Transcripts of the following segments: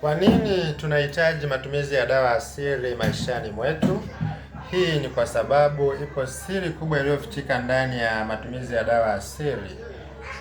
Kwa nini tunahitaji matumizi ya dawa asili maishani mwetu? Hii ni kwa sababu ipo siri kubwa iliyofichika ndani ya matumizi ya dawa asili.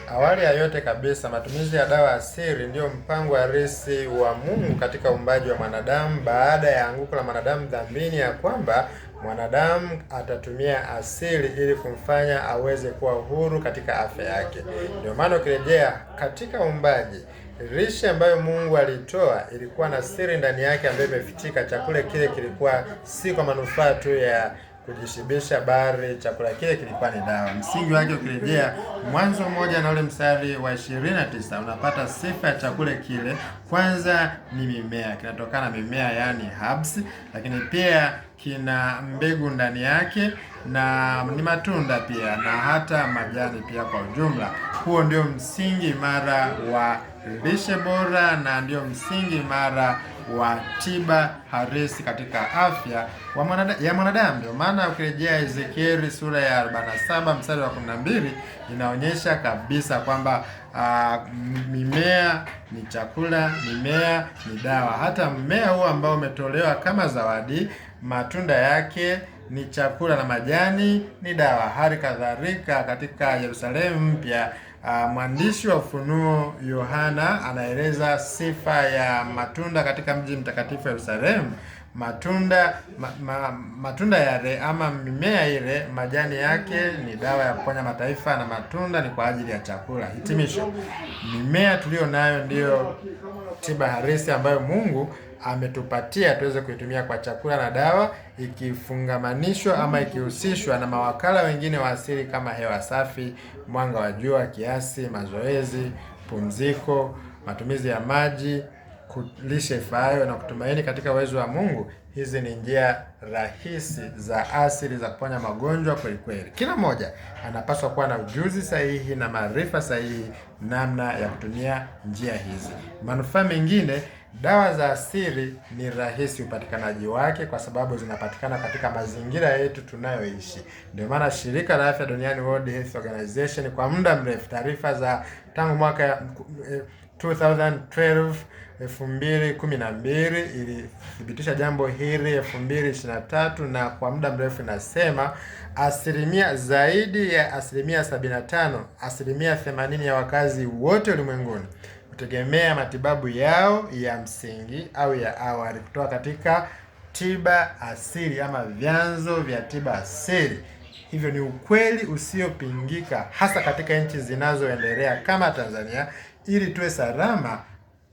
Awali ya yote kabisa, matumizi ya dawa asili ndiyo mpango halisi wa Mungu katika uumbaji wa mwanadamu baada ya anguko la mwanadamu dhambini, ya kwamba mwanadamu atatumia asili ili kumfanya aweze kuwa huru katika afya yake. Ndio maana ukirejea katika uumbaji, lishe ambayo Mungu alitoa ilikuwa na siri ndani yake ambayo imefichika. Chakula kile kilikuwa si kwa manufaa tu ya kujishibisha, bali chakula kile kilikuwa ni dawa. Msingi wake ukirejea Mwanzo 1 na ule mstari wa 29, unapata sifa ya chakula kile. Kwanza ni mimea, kinatokana na mimea, yani herbs, lakini pia kina mbegu ndani yake na ni matunda pia na hata majani pia kwa ujumla. Huo ndio msingi imara wa lishe bora na ndio msingi imara wa tiba halisi katika afya ya mwanadamu. Ndio maana ukirejea Ezekieli sura ya 47 mstari wa 12 inaonyesha kabisa kwamba mimea ni chakula, mimea ni dawa. Hata mmea huo ambao umetolewa kama zawadi, matunda yake ni chakula na majani ni dawa. Hali kadhalika katika Yerusalemu mpya, mwandishi wa Ufunuo Yohana anaeleza sifa ya matunda katika mji mtakatifu Yerusalemu. Matunda yale ama mimea ile, majani yake ni dawa ya kuponya mataifa na matunda ni kwa ajili ya chakula. Hitimisho, mimea tuliyo nayo ndiyo tiba halisi ambayo Mungu ametupatia tuweze kuitumia kwa chakula na dawa, ikifungamanishwa ama ikihusishwa na mawakala wengine wa asili kama hewa safi, mwanga wa jua kiasi, mazoezi, pumziko, matumizi ya maji, lishe ifaayo na kutumaini katika uwezo wa Mungu. Hizi ni njia rahisi za asili za kuponya magonjwa kweli kweli. Kila mmoja anapaswa kuwa na ujuzi sahihi na maarifa sahihi namna ya kutumia njia hizi. Manufaa mengine, dawa za asili ni rahisi upatikanaji wake kwa sababu zinapatikana katika mazingira yetu tunayoishi. Ndio maana shirika la afya duniani, World Health Organization, kwa muda mrefu, taarifa za tangu mwaka 2012 ilithibitisha jambo hili 2023, na kwa muda mrefu inasema zaidi ya 75%, 80% ya wakazi wote ulimwenguni kutegemea matibabu yao ya msingi au ya awali kutoka katika tiba asili ama vyanzo vya tiba asili. Hivyo ni ukweli usiopingika, hasa katika nchi zinazoendelea kama Tanzania. Ili tuwe salama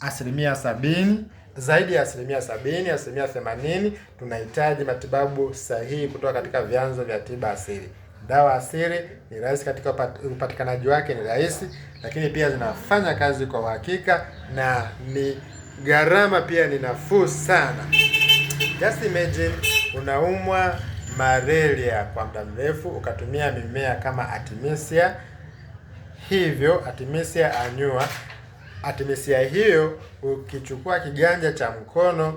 70%, zaidi ya 70%, 80%, tunahitaji matibabu sahihi kutoka katika vyanzo vya tiba asili. Dawa asili ni rahisi katika upatikanaji wake, ni rahisi, lakini pia zinafanya kazi kwa uhakika na ni gharama pia ni nafuu sana. Just imagine unaumwa malaria kwa muda mrefu ukatumia mimea kama Artemisia. Hivyo Artemisia annua, Artemisia hiyo ukichukua kiganja cha mkono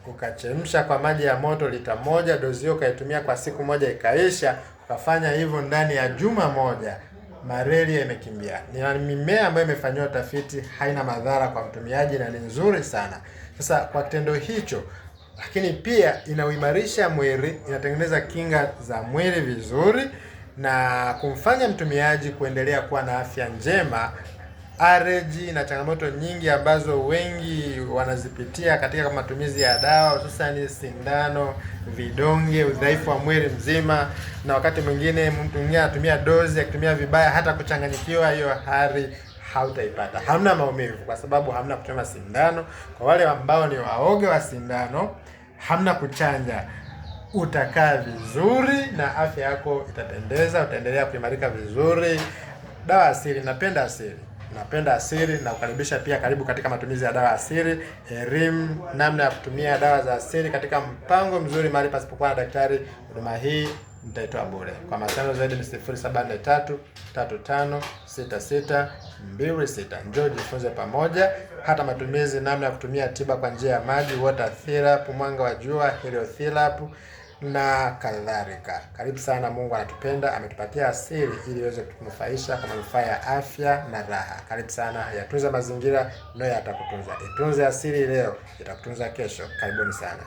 ukachemsha kwa maji ya moto lita 1, dozi hiyo ukaitumia kwa siku moja ikaisha, ukafanya hivyo ndani ya juma moja, malaria imekimbia. Ni mimea ambayo imefanywa utafiti, haina madhara kwa mtumiaji na ni nzuri sana. Sasa kwa kitendo hicho, lakini pia inauimarisha mwili, inatengeneza kinga za mwili vizuri na kumfanya mtumiaji kuendelea kuwa na afya njema. Allergy na changamoto nyingi ambazo wengi wanazipitia katika matumizi ya dawa, hususan sindano, vidonge, udhaifu wa mwili mzima, na wakati mwingine mtu mwingine anatumia dozi, akitumia vibaya hata kuchanganyikiwa, hiyo hali hautaipata. Hamna maumivu kwa sababu hamna kuchoma sindano. Kwa wale ambao ni waoga wa sindano, hamna kuchanja. Utakaa vizuri na afya yako itapendeza, utaendelea kuimarika vizuri. Dawa asili, napenda asili na kukaribisha pia, karibu katika matumizi ya dawa asili. Elimu namna ya kutumia dawa za asili katika mpango mzuri mahali pasipokuwa na daktari. Huduma hii nitaitoa bure. Kwa mawasiliano zaidi ni 0743356626. Njoo jifunze pamoja, hata matumizi namna ya kutumia tiba kwa njia ya maji, water therapy, mwanga wa jua, heliotherapy, na kadhalika. Karibu sana. Mungu anatupenda, ametupatia asili ili iweze kutunufaisha kwa manufaa ya afya na raha. Karibu sana. Yatunze mazingira nayo yatakutunza. Itunze asili leo, itakutunza kesho. Karibuni sana.